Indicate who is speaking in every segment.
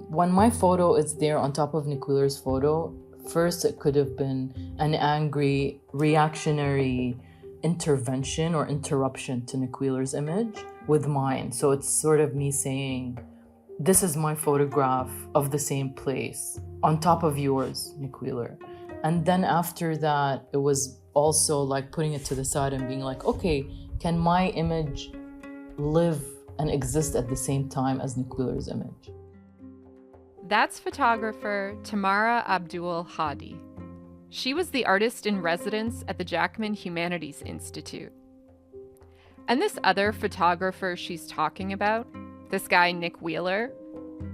Speaker 1: When my photo is there on top of Nick Wheeler's photo, first it could have been an angry, reactionary intervention or interruption to Nick Wheeler's image with mine. So it's sort of me saying, this is my photograph of the same place on top of yours, Nick Wheeler. And then after that, it was also like putting it to the side and being like, okay, can my image live and exist at the same time as Nick Wheeler's image?
Speaker 2: That's photographer Tamara Abdul Hadi. She was the artist in residence at the Jackman Humanities Institute. And this other photographer she's talking about, this guy Nick Wheeler,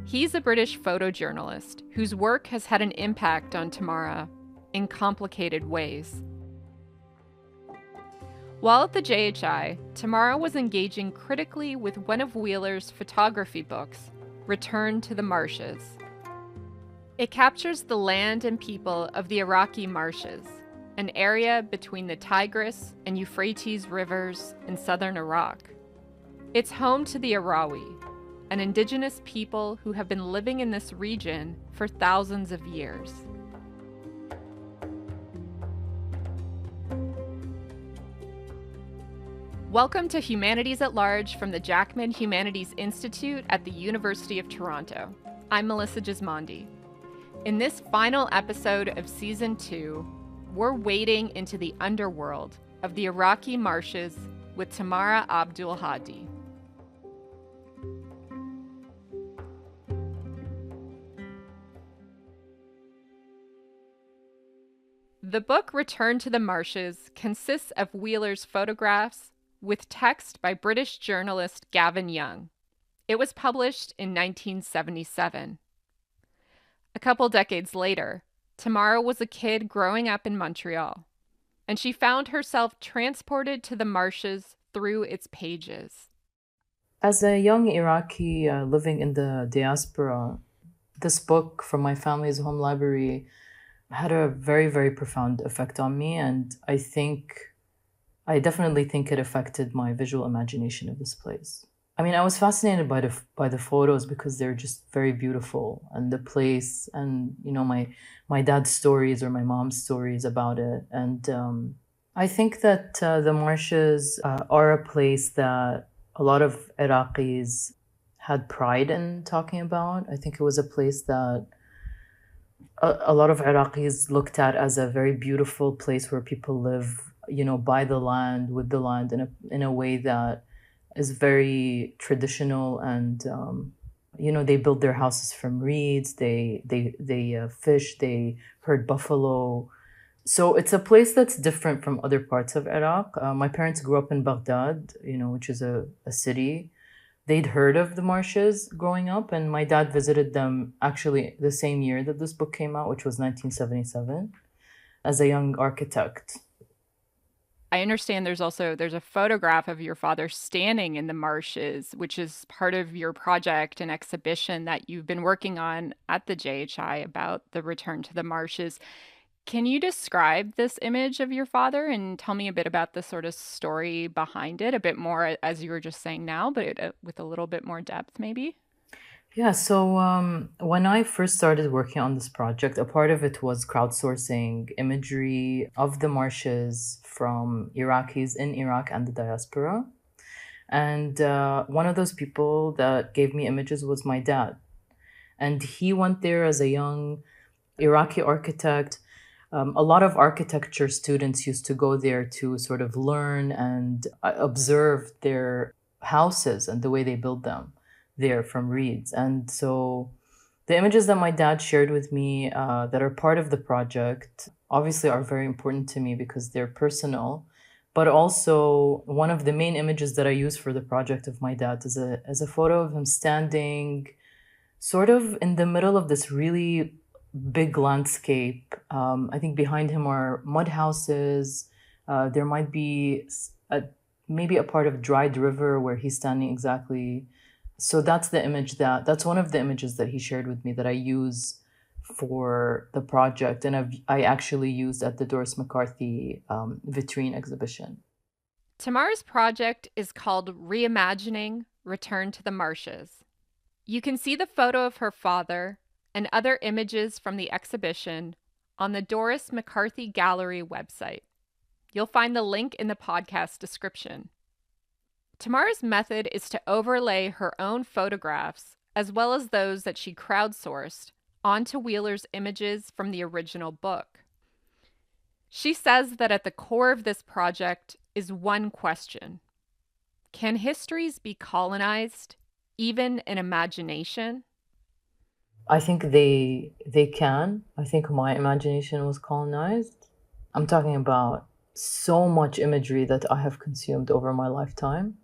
Speaker 2: he's a British photojournalist whose work has had an impact on Tamara in complicated ways. While at the JHI, Tamara was engaging critically with one of Wheeler's photography books, Return to the Marshes. It captures the land and people of the Iraqi Marshes, an area between the Tigris and Euphrates rivers in southern Iraq. It's home to the Arawi, an indigenous people who have been living in this region for thousands of years. Welcome to Humanities at Large from the Jackman Humanities Institute at the University of Toronto. I'm Melissa Gismondi. In this final episode of Season 2, we're wading into the underworld of the Iraqi Marshes with Tamara Abdul Hadi. The book Return to the Marshes consists of Wheeler's photographs with text by British journalist Gavin Young. It was published in 1977. A couple decades later, Tamara was a kid growing up in Montreal, and she found herself transported to the marshes through its pages.
Speaker 1: As a young Iraqi living in the diaspora, this book from my family's home library had a very, very profound effect on me, and I definitely think it affected my visual imagination of this place. I mean, I was fascinated by the photos because they're just very beautiful, and the place, and my dad's stories or my mom's stories about it. And I think that the marshes are a place that a lot of Iraqis had pride in talking about. I think it was a place that a lot of Iraqis looked at as a very beautiful place where people live, by the land, with the land, in a way that is very traditional, and they build their houses from reeds. They fish. They herd buffalo. So it's a place that's different from other parts of Iraq. My parents grew up in Baghdad, which is a city. They'd heard of the marshes growing up, and my dad visited them actually the same year that this book came out, which was 1977, as a young architect.
Speaker 2: I understand there's a photograph of your father standing in the marshes, which is part of your project and exhibition that you've been working on at the JHI about the return to the marshes. Can you describe this image of your father and tell me a bit about the sort of story behind it, a bit more as you were just saying now, but with a little bit more depth maybe?
Speaker 1: Yeah, so when I first started working on this project, a part of it was crowdsourcing imagery of the marshes from Iraqis in Iraq and the diaspora. And one of those people that gave me images was my dad. And he went there as a young Iraqi architect. A lot of architecture students used to go there to sort of learn and observe their houses and the way they build them there from reeds. And so the images that my dad shared with me that are part of the project obviously are very important to me because they're personal. But also one of the main images that I use for the project of my dad is a photo of him standing sort of in the middle of this really big landscape. I think behind him are mud houses. There might be maybe a part of dried river where he's standing exactly. So that's that's one of the images that he shared with me that I use for the project, and I actually used at the Doris McCarthy vitrine exhibition.
Speaker 2: Tamara's project is called Reimagining, Return to the Marshes. You can see the photo of her father and other images from the exhibition on the Doris McCarthy Gallery website. You'll find the link in the podcast description. Tamara's method is to overlay her own photographs, as well as those that she crowdsourced, onto Wheeler's images from the original book. She says that at the core of this project is one question: can histories be colonized, even in imagination?
Speaker 1: I think they can. I think my imagination was colonized. I'm talking about so much imagery that I have consumed over my lifetime.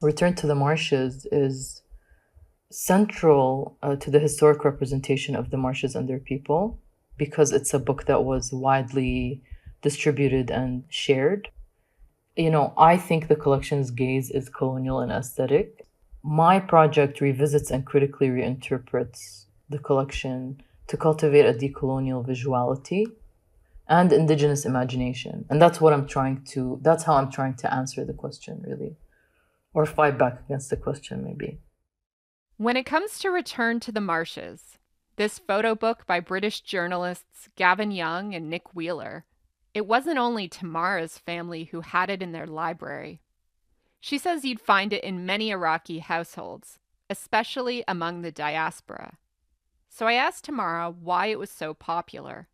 Speaker 1: Return to the Marshes is central to the historic representation of the Marshes and their people, because it's a book that was widely distributed and shared. I think the collection's gaze is colonial and aesthetic. My project revisits and critically reinterprets the collection to cultivate a decolonial visuality and indigenous imagination. And that's how I'm trying to answer the question, really. Or fight back against the question, maybe.
Speaker 2: When it comes to Return to the Marshes, this photo book by British journalists Gavin Young and Nick Wheeler, it wasn't only Tamara's family who had it in their library. She says you'd find it in many Iraqi households, especially among the diaspora. So I asked Tamara why it was so popular.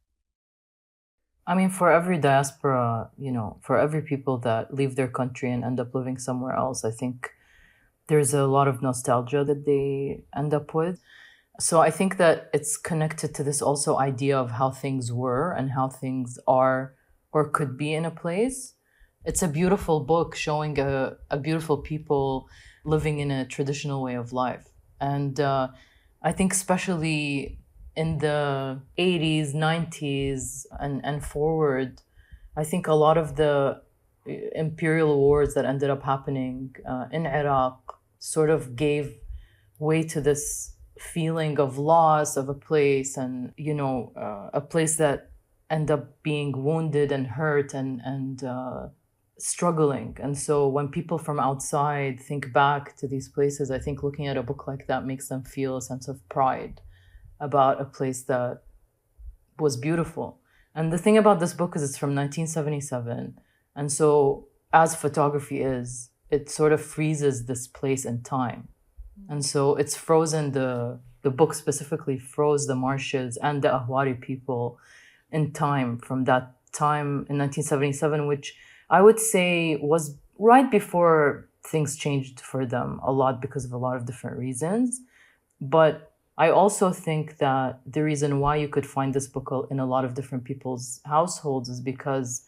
Speaker 1: I mean, for every diaspora, for every people that leave their country and end up living somewhere else, I think there's a lot of nostalgia that they end up with. So I think that it's connected to this also idea of how things were and how things are or could be in a place. It's a beautiful book showing a beautiful people living in a traditional way of life. And I think especially in the 80s, 90s, and forward, I think a lot of the imperial wars that ended up happening in Iraq sort of gave way to this feeling of loss of a place, and a place that ended up being wounded and hurt and struggling. And so when people from outside think back to these places, I think looking at a book like that makes them feel a sense of pride about a place that was beautiful. And the thing about this book is it's from 1977. And so as photography is, it sort of freezes this place in time. And so it's frozen, the book specifically froze the Marshes and the Ahwari people in time, from that time in 1977, which I would say was right before things changed for them a lot because of a lot of different reasons. But I also think that the reason why you could find this book in a lot of different people's households is because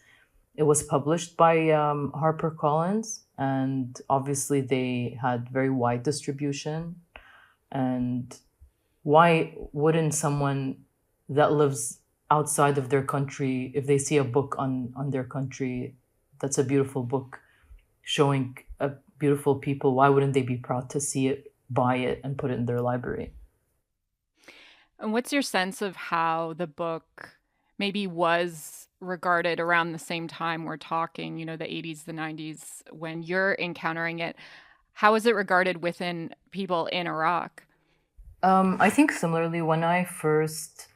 Speaker 1: it was published by HarperCollins, and obviously they had very wide distribution. And why wouldn't someone that lives outside of their country, if they see a book on their country that's a beautiful book showing a beautiful people, why wouldn't they be proud to see it, buy it, and put it in their library?
Speaker 2: And what's your sense of how the book maybe was regarded around the same time we're talking, the 80s, the 90s, when you're encountering it? How is it regarded within people in Iraq?
Speaker 1: I think similarly, when I first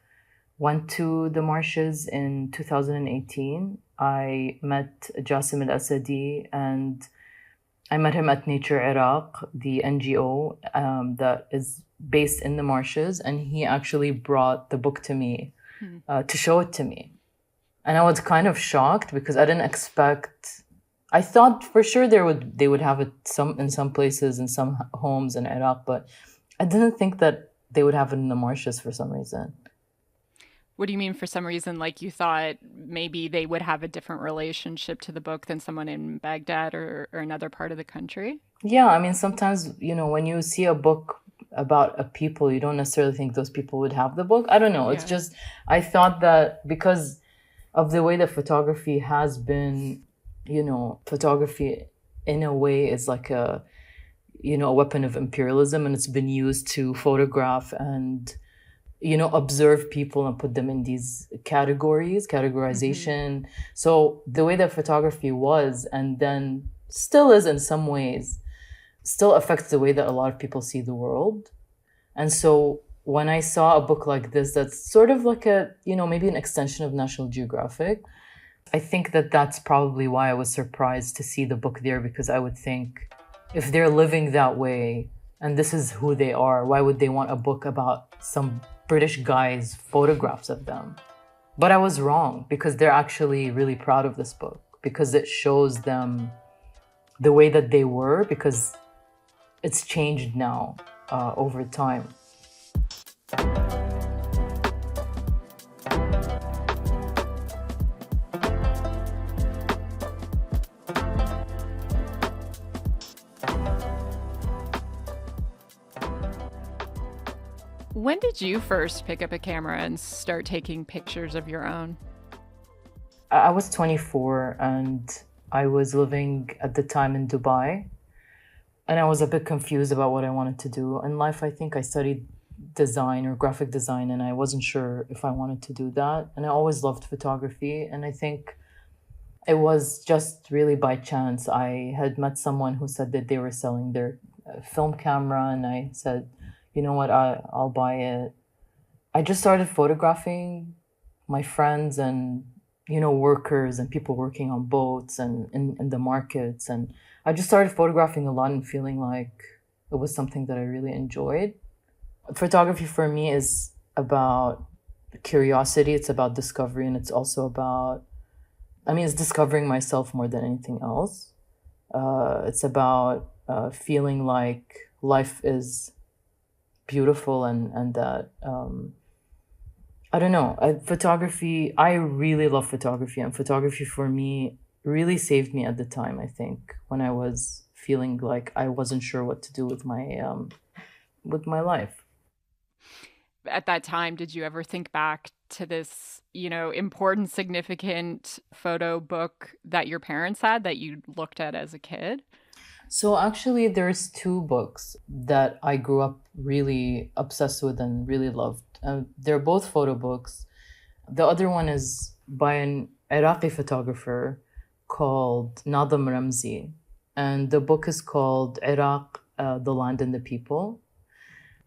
Speaker 1: went to the Marshes in 2018, I met Jassim al-Asadi, and I met him at Nature Iraq, the NGO that is based in the Marshes, and he actually brought the book to me to show it to me. And I was kind of shocked because I didn't expect. I thought for sure they would have it in some places, in some homes in Iraq, but I didn't think that they would have it in the Marshes for some reason.
Speaker 2: What do you mean for some reason? Like you thought maybe they would have a different relationship to the book than someone in Baghdad or another part of the country?
Speaker 1: Yeah, I mean, sometimes, when you see a book about a people, you don't necessarily think those people would have the book. I don't know. It's just, I thought that because of the way that photography has been, photography in a way is like a weapon of imperialism, and it's been used to photograph and observe people and put them in these categorization. Mm-hmm. So the way that photography was, and then still is in some ways, still affects the way that a lot of people see the world. And so when I saw a book like this, that's sort of like a, maybe an extension of National Geographic, I think that that's probably why I was surprised to see the book there, because I would think if they're living that way and this is who they are, why would they want a book about some British guy's photographs of them? But I was wrong, because they're actually really proud of this book, because it shows them the way that they were, because it's changed now over time.
Speaker 2: When did you first pick up a camera and start taking pictures of your own?
Speaker 1: I was 24 and I was living at the time in Dubai. And I was a bit confused about what I wanted to do in life. I think I studied design or graphic design, and I wasn't sure if I wanted to do that. And I always loved photography. And I think it was just really by chance. I had met someone who said that they were selling their film camera, and I said, you know what, I'll buy it. I just started photographing my friends and, workers and people working on boats and in the markets. And I just started photographing a lot and feeling like it was something that I really enjoyed. Photography for me is about curiosity, it's about discovery, and it's also about, it's discovering myself more than anything else. It's about feeling like life is beautiful and that, I don't know, photography, I really love photography, and photography for me really saved me at the time, I think, when I was feeling like I wasn't sure what to do with my life.
Speaker 2: At that time, did you ever think back to this, important, significant photo book that your parents had that you looked at as a kid?
Speaker 1: So actually, there's two books that I grew up really obsessed with and really loved. They're both photo books. The other one is by an Iraqi photographer called Nadam Ramzi. And the book is called Iraq, the Land and the People.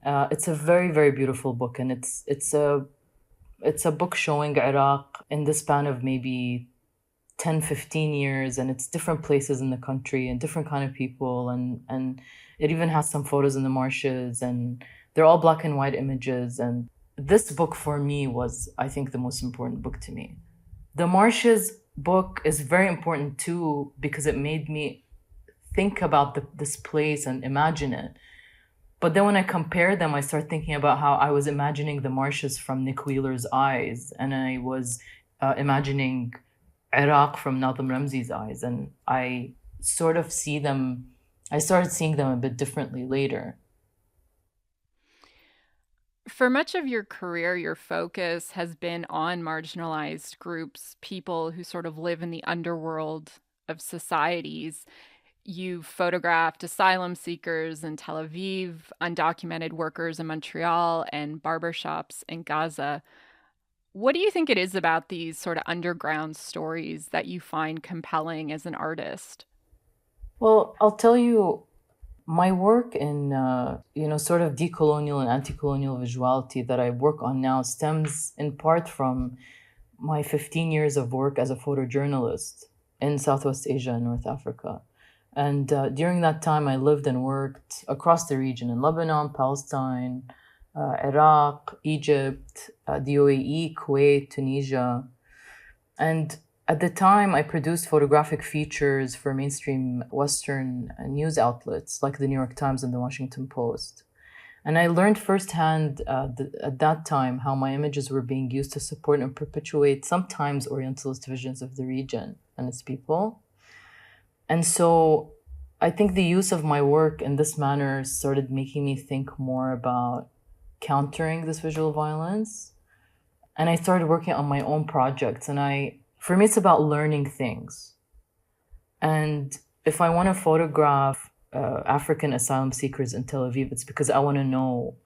Speaker 1: It's a very, very beautiful book. And it's a book showing Iraq in the span of maybe 10, 15 years. And it's different places in the country and different kind of people. And it even has some photos in the marshes. And they're all black and white images. And this book for me was, I think, the most important book to me. The Marshes book is very important too, because it made me think about this place and imagine it. But then when I compare them, I start thinking about how I was imagining the marshes from Nick Wheeler's eyes, and I was imagining Iraq from Nadam Ramzi's eyes, and I started seeing them a bit differently later.
Speaker 2: For much of your career, your focus has been on marginalized groups, people who sort of live in the underworld of societies. You've photographed asylum seekers in Tel Aviv, undocumented workers in Montreal, and barbershops in Gaza. What do you think it is about these sort of underground stories that you find compelling as an artist?
Speaker 1: Well, I'll tell you, my work in, sort of decolonial and anti-colonial visuality that I work on now stems in part from my 15 years of work as a photojournalist in Southwest Asia and North Africa. And during that time, I lived and worked across the region in Lebanon, Palestine, Iraq, Egypt, the UAE, Kuwait, Tunisia. And at the time, I produced photographic features for mainstream Western news outlets like the New York Times and the Washington Post. And I learned firsthand at that time how my images were being used to support and perpetuate sometimes Orientalist visions of the region and its people. And so I think the use of my work in this manner started making me think more about countering this visual violence. And I started working on my own projects. And for me, it's about learning things. And if I want to photograph African asylum seekers in Tel Aviv, it's because I want to know,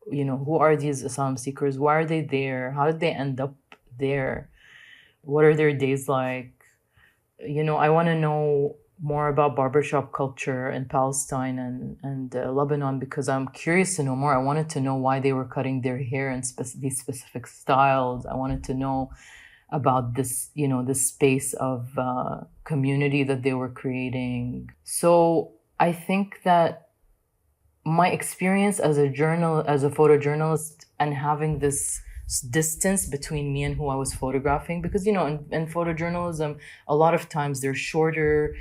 Speaker 1: who are these asylum seekers? Why are they there? How did they end up there? What are their days like? I want to know more about barbershop culture in Palestine and Lebanon, because I'm curious to know more. I wanted to know why they were cutting their hair in these specific styles. I wanted to know about this, this space of community that they were creating. So I think that my experience as a photojournalist, and having this distance between me and who I was photographing, because in photojournalism, a lot of times they're shorter,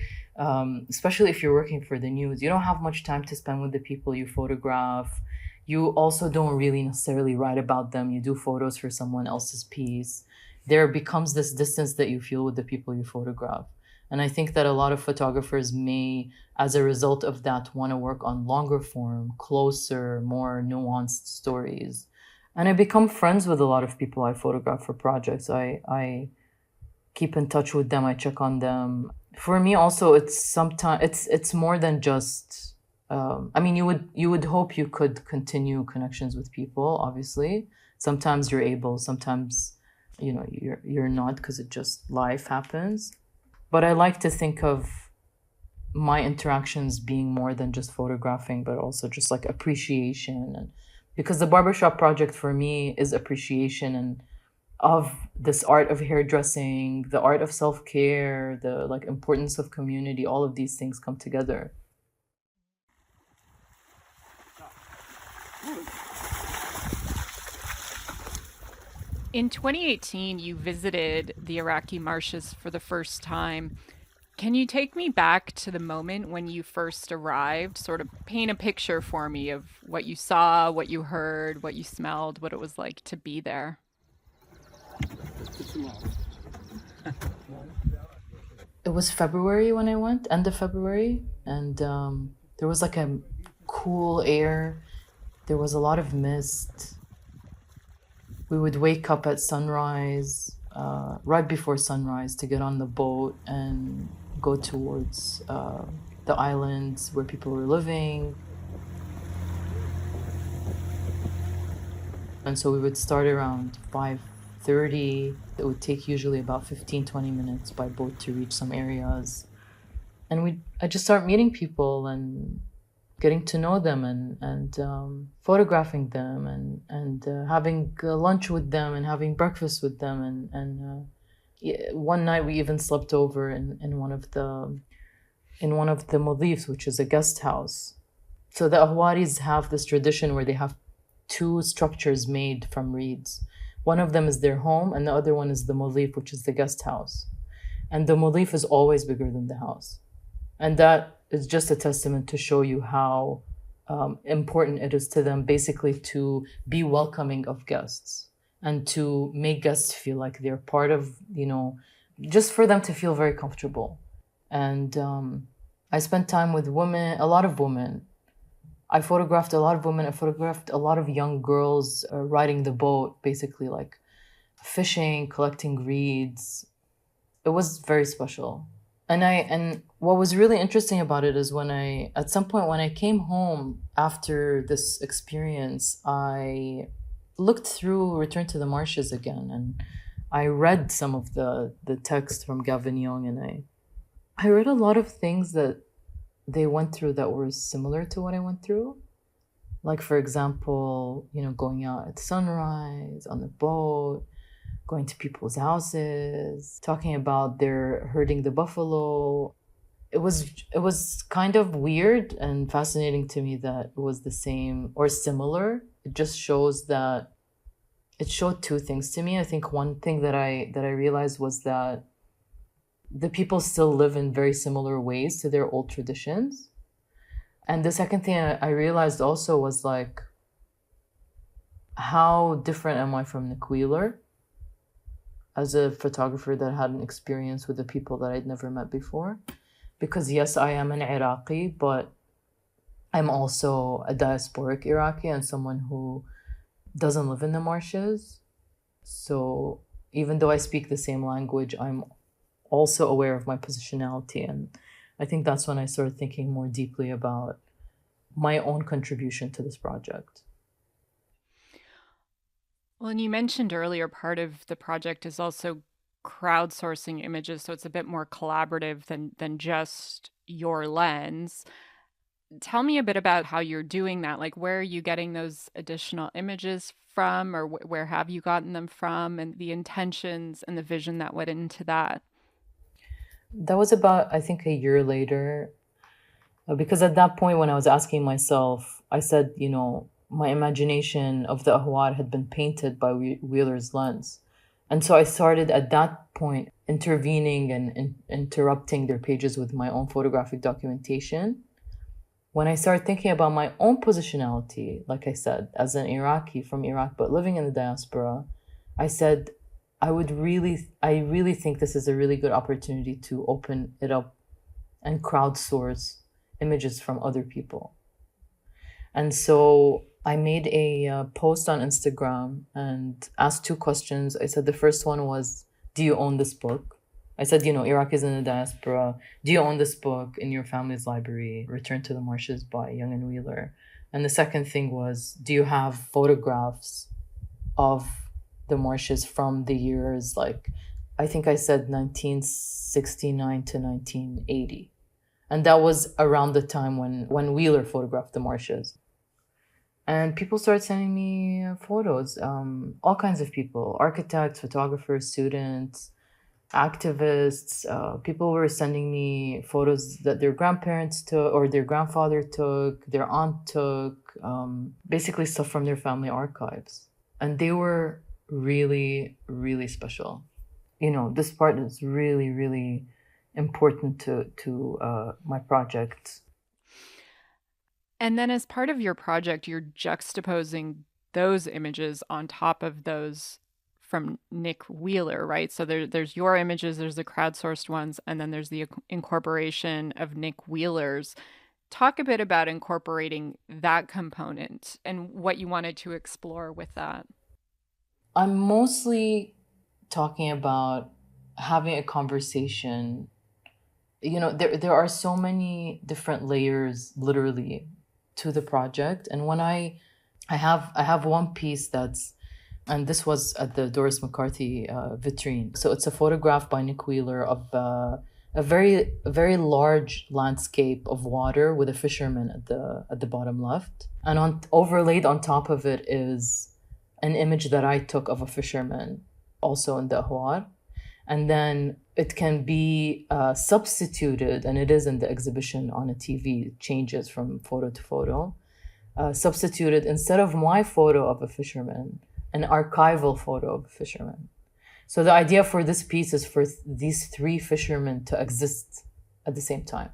Speaker 1: especially if you're working for the news. You don't have much time to spend with the people you photograph. You also don't really necessarily write about them. You do photos for someone else's piece. There becomes this distance that you feel with the people you photograph. And I think that a lot of photographers may, as a result of that, want to work on longer form, closer, more nuanced stories. And I become friends with a lot of people I photograph for projects. I keep in touch with them. I check on them. For me, also, it's more than just. I mean, you would hope you could continue connections with people. Obviously, sometimes you're able. Sometimes, you're not, because it just life happens. But I like to think of my interactions being more than just photographing, but also just like appreciation. And because the barbershop project for me is appreciation and of this art of hairdressing, the art of self-care, the like importance of community, all of these things come together.
Speaker 2: In 2018, you visited the Iraqi Marshes for the first time. Can you take me back to the moment when you first arrived? Sort of paint a picture for me of what you saw, what you heard, what you smelled, what it was like to be there.
Speaker 1: It was February when I went, end of February, and there was like a cool air. There was a lot of mist. We would wake up at sunrise, right before sunrise, to get on the boat and go towards the islands where people were living. And so we would start around 5:30. It would take usually about 15-20 minutes by boat to reach some areas. And I just start meeting people and getting to know them and photographing them and having lunch with them and having breakfast with them. And one night we even slept over in one of the modifs, which is a guest house. So the Ahwaris have this tradition where they have two structures made from reeds. One of them is their home, and the other one is the modif, which is the guest house. And the modif is always bigger than the house. And that is just a testament to show you how important it is to them, basically, to be welcoming of guests and to make guests feel like they're part of, just for them to feel very comfortable. And I spent time with women, a lot of women. I photographed a lot of women. I photographed a lot of young girls riding the boat, basically like fishing, collecting reeds. It was very special. And what was really interesting about it is at some point when I came home after this experience, I looked through Return to the Marshes again, and I read some of the text from Gavin Young, and I read a lot of things that they went through that were similar to what I went through. Like, for example, going out at sunrise on the boat, going to people's houses, talking about their herding the buffalo. It was kind of weird and fascinating to me that it was the same or similar. It just shows that it showed two things to me. I think one thing that I realized was that the people still live in very similar ways to their old traditions. And the second thing I realized also was like, how different am I from Nick Wheeler as a photographer that had an experience with the people that I'd never met before? Because yes, I am an Iraqi, but I'm also a diasporic Iraqi and someone who doesn't live in the marshes. So even though I speak the same language, I'm also aware of my positionality. And I think that's when I started thinking more deeply about my own contribution to this project.
Speaker 2: Well, and you mentioned earlier part of the project is also crowdsourcing images, so it's a bit more collaborative than just your lens. Tell me a bit about how you're doing that. Like, where are you getting those additional images from, or where have you gotten them from, and the intentions and the vision that went into that?
Speaker 1: That was about, I think, a year later. Because at that point, when I was asking myself, I said, my imagination of the Ahwar had been painted by Wheeler's lens. And so I started at that point intervening and interrupting their pages with my own photographic documentation. When I started thinking about my own positionality, like I said, as an Iraqi from Iraq, but living in the diaspora, I said, I really think this is a really good opportunity to open it up and crowdsource images from other people. And so I made a post on Instagram and asked two questions. I said, the first one was, do you own this book? I said, Iraqis in the diaspora, do you own this book in your family's library, Return to the Marshes by Young and Wheeler? And the second thing was, do you have photographs of the marshes from the years, like, I think I said 1969 to 1980. And that was around the time when Wheeler photographed the marshes. And people started sending me photos, all kinds of people, architects, photographers, students, activists. People were sending me photos that their grandparents took or their grandfather took, their aunt took, basically stuff from their family archives. And they were really, really special. This part is really, really important to my project.
Speaker 2: And then as part of your project, you're juxtaposing those images on top of those from Nick Wheeler, right? So there's your images, there's the crowdsourced ones, and then there's the incorporation of Nick Wheeler's. Talk a bit about incorporating that component and what you wanted to explore with that.
Speaker 1: I'm mostly talking about having a conversation. There are so many different layers, literally, to the project. And when I have one piece and this was at the Doris McCarthy vitrine. So it's a photograph by Nick Wheeler of a very, very large landscape of water with a fisherman at the bottom left. And overlaid on top of it is an image that I took of a fisherman, also in the Ahwar. And then it can be substituted, and it is in the exhibition on a TV, it changes from photo to photo, substituted instead of my photo of a fisherman, an archival photo of a fisherman. So the idea for this piece is for these three fishermen to exist at the same time.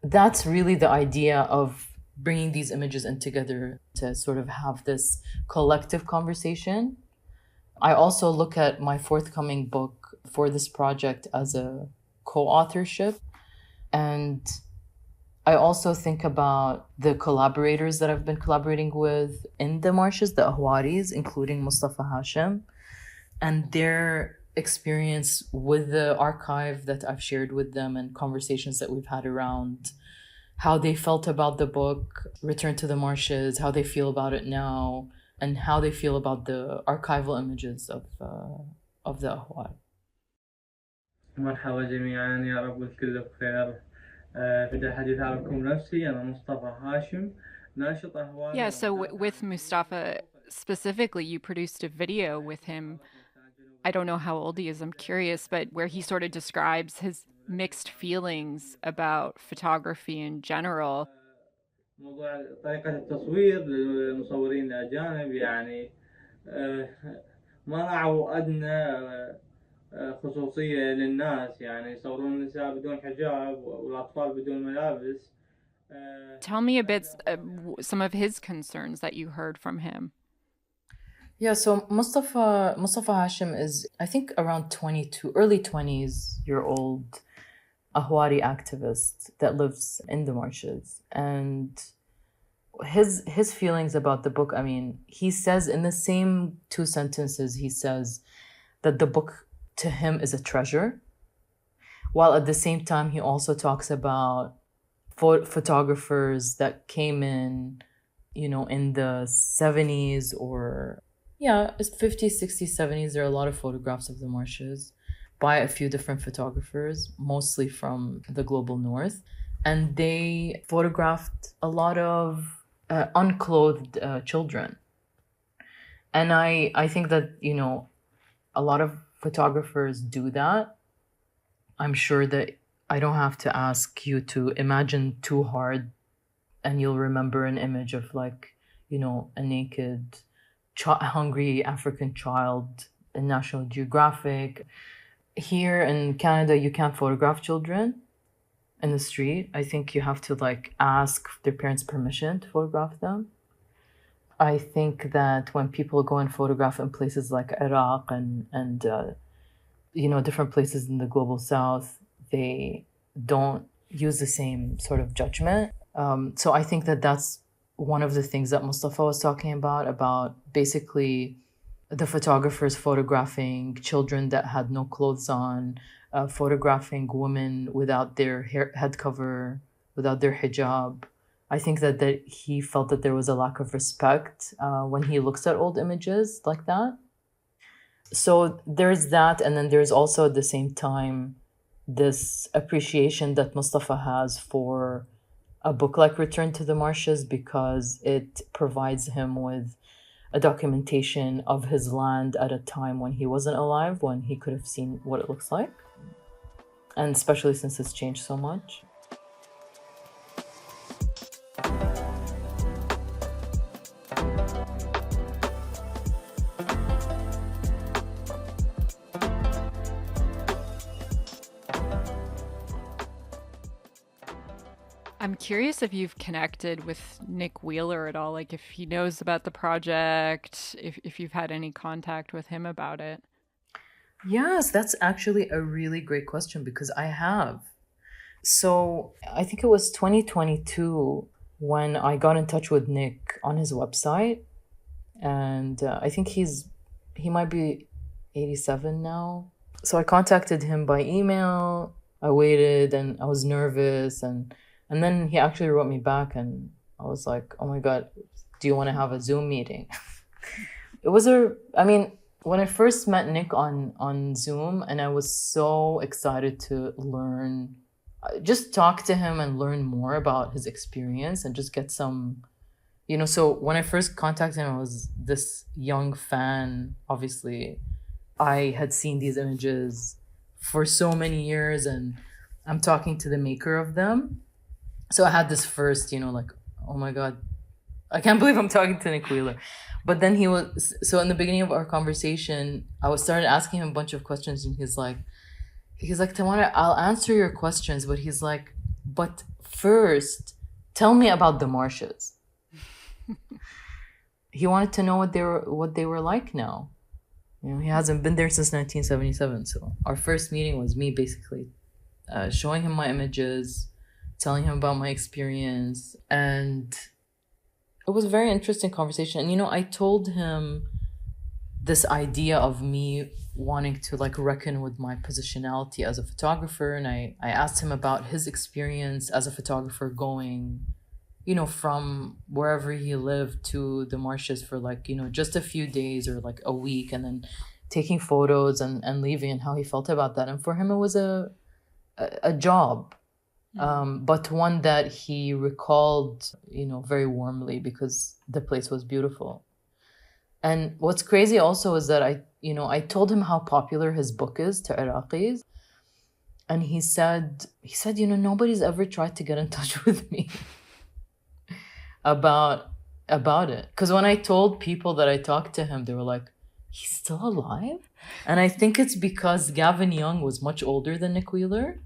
Speaker 1: That's really the idea of bringing these images in together to sort of have this collective conversation. I also look at my forthcoming book for this project as a co-authorship. And I also think about the collaborators that I've been collaborating with in the marshes, the Ahwaris, including Mustafa Hashim, and their experience with the archive that I've shared with them and conversations that we've had around how they felt about the book, Return to the Marshes, how they feel about it now, and how they feel about the archival images of the Ahwar.
Speaker 3: مرحبا جميعا، يا رب الكل بخير. بدأ الحديث عنكم نفسي، أنا مصطفى هاشم، ناشط أهوار.
Speaker 2: Yeah, so with Mustafa specifically, you produced a video with him. I don't know how old he is, I'm curious, but where he sort of describes his mixed feelings about photography in general.
Speaker 3: موضوع طريقة التصوير للمصورين الأجانب، يعني ما راعوا أدنى خصوصية للناس، يعني يصورون النساء بدون حجاب والأطفال بدون ملابس.
Speaker 2: Tell me a bit some of his concerns that you heard from him.
Speaker 1: Yeah, so Mustafa Hashim is, I think, around 22, early 20s-year-old Ahwari activist that lives in the marshes. And his feelings about the book, I mean, he says in the same two sentences, he says that the book to him is a treasure, while at the same time he also talks about photographers that came in, in the 70s or Yeah, it's 50s, 60s, 70s. There are a lot of photographs of the marshes by a few different photographers, mostly from the global north. And they photographed a lot of unclothed children. And I think that, a lot of photographers do that. I'm sure that I don't have to ask you to imagine too hard and you'll remember an image of a naked, hungry African child in National Geographic. Here in Canada, you can't photograph children in the street. I think you have to ask their parents' permission to photograph them. I think that when people go and photograph in places like Iraq and different places in the global south, they don't use the same sort of judgment. So I think that that's one of the things that Mustafa was talking about basically the photographers photographing children that had no clothes on, photographing women without their head cover, without their hijab. I think that he felt that there was a lack of respect when he looks at old images like that. So there's that, and then there's also at the same time this appreciation that Mustafa has for a book like Return to the Marshes because it provides him with a documentation of his land at a time when he wasn't alive, when he could have seen what it looks like. And especially since it's changed so much.
Speaker 2: I'm curious if you've connected with Nick Wheeler at all, like if he knows about the project, if you've had any contact with him about it.
Speaker 1: Yes, that's actually a really great question because I have. So I think it was 2022 when I got in touch with Nick on his website. And I think he might be 87 now. So I contacted him by email. I waited and I was nervous. And then he actually wrote me back and I was like, oh my God, do you want to have a Zoom meeting? When I first met Nick on Zoom, and I was so excited to learn, just talk to him and learn more about his experience and just get some, so when I first contacted him, I was this young fan. Obviously, I had seen these images for so many years and I'm talking to the maker of them. So I had this first, oh my God, I can't believe I'm talking to Nick Wheeler. But then so in the beginning of our conversation, I started asking him a bunch of questions and he's like, Tamara, I'll answer your questions. But he's like, but first, tell me about the marshes. He wanted to know what they were like now. He hasn't been there since 1977. So our first meeting was me basically showing him my images, telling him about my experience, and it was a very interesting conversation. And I told him this idea of me wanting to reckon with my positionality as a photographer, and I asked him about his experience as a photographer going from wherever he lived to the marshes for just a few days or a week, and then taking photos and leaving, and how he felt about that. And for him it was a job. But one that he recalled, very warmly because the place was beautiful. And what's crazy also is that I told him how popular his book is to Iraqis. And he said, nobody's ever tried to get in touch with me about it. Because when I told people that I talked to him, they were like, he's still alive? And I think it's because Gavin Young was much older than Nick Wheeler.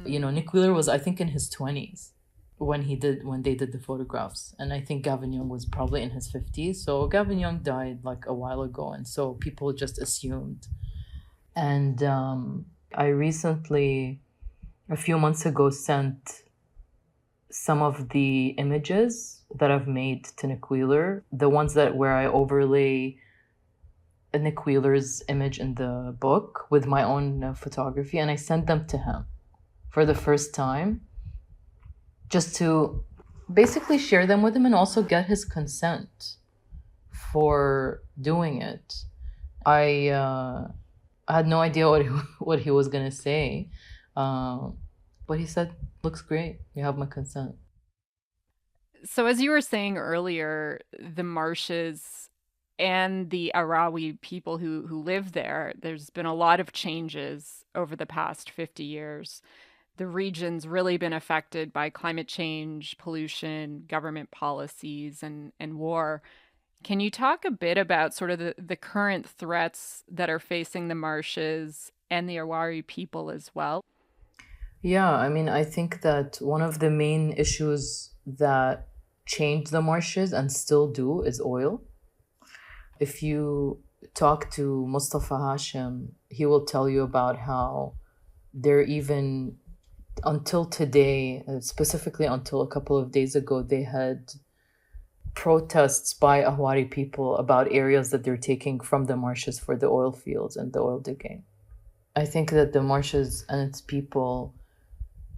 Speaker 1: Nick Wheeler was, I think, in his 20s when they did the photographs. And I think Gavin Young was probably in his 50s. So Gavin Young died a while ago. And so people just assumed. And I recently, a few months ago, sent some of the images that I've made to Nick Wheeler, the ones where I overlay Nick Wheeler's image in the book with my own photography. And I sent them to him for the first time, just to basically share them with him and also get his consent for doing it. I had no idea what he was gonna say, but he said, "Looks great. You have my consent."
Speaker 2: So, as you were saying earlier, the marshes and the Arawi people who live there, there's been a lot of changes over the past 50 years. The region's really been affected by climate change, pollution, government policies, and war. Can you talk a bit about sort of the current threats that are facing the marshes and the Awari people as well?
Speaker 1: Yeah, I mean, I think that one of the main issues that changed the marshes and still do is oil. If you talk to Mustafa Hashim, he will tell you about how they're even until today, specifically until a couple of days ago, they had protests by Ahwari people about areas that they're taking from the marshes for the oil fields and the oil digging. I think that the marshes and its people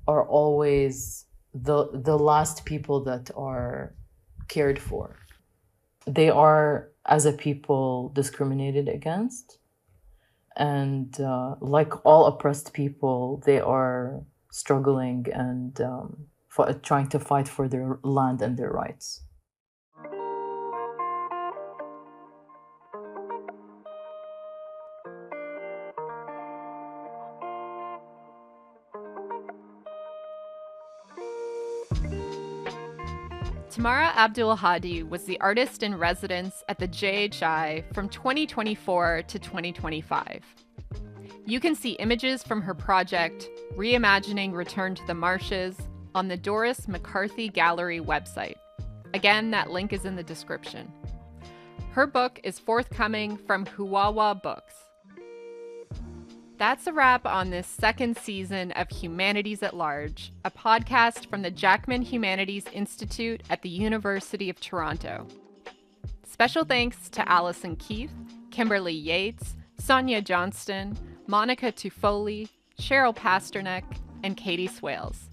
Speaker 1: are always the last people that are cared for. They are, as a people, discriminated against. And like all oppressed people, they are struggling and trying to fight for their land and their rights.
Speaker 2: Tamara Abdul Hadi was the artist in residence at the JHI from 2024 to 2025. You can see images from her project, Reimagining Return to the Marshes, on the Doris McCarthy Gallery website. Again, that link is in the description. Her book is forthcoming from Huwawa Books. That's a wrap on this second season of Humanities at Large, a podcast from the Jackman Humanities Institute at the University of Toronto. Special thanks to Allison Keith, Kimberly Yates, Sonia Johnston, Monica Tufoli, Cheryl Pasternak, and Katie Swales.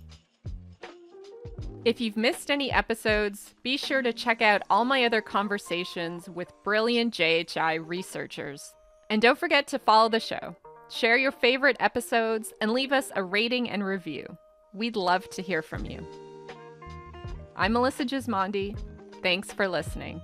Speaker 2: If you've missed any episodes, be sure to check out all my other conversations with brilliant JHI researchers. And don't forget to follow the show. Share your favorite episodes and leave us a rating and review. We'd love to hear from you. I'm Melissa Gismondi. Thanks for listening.